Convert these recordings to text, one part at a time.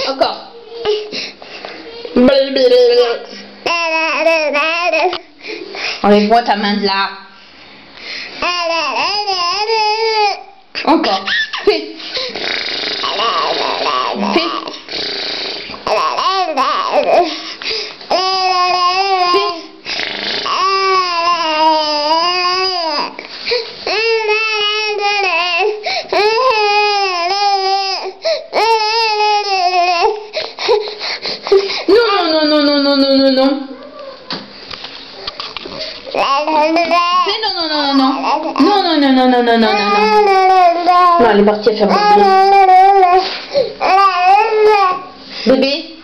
Encore. Enlève-moi ta main de là. Encore. Fais. Fais. Non. Non. Non, elle est partie à faire bébé. Bébé.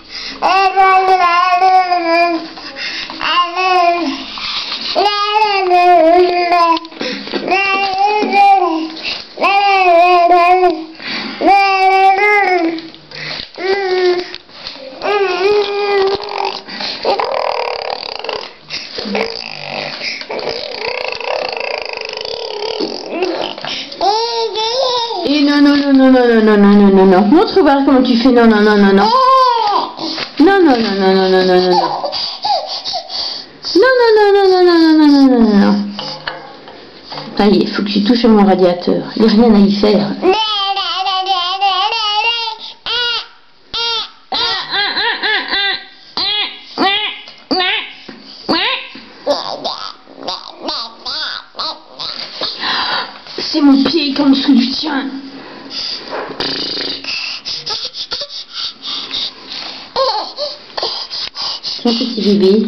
Et non. Montre voir comment tu fais. Non. Non. Allez, il faut que tu touches sur mon radiateur. Il n'y a rien à y faire. C'est mon pied qui est en dessous du tien. Mon petit bébé.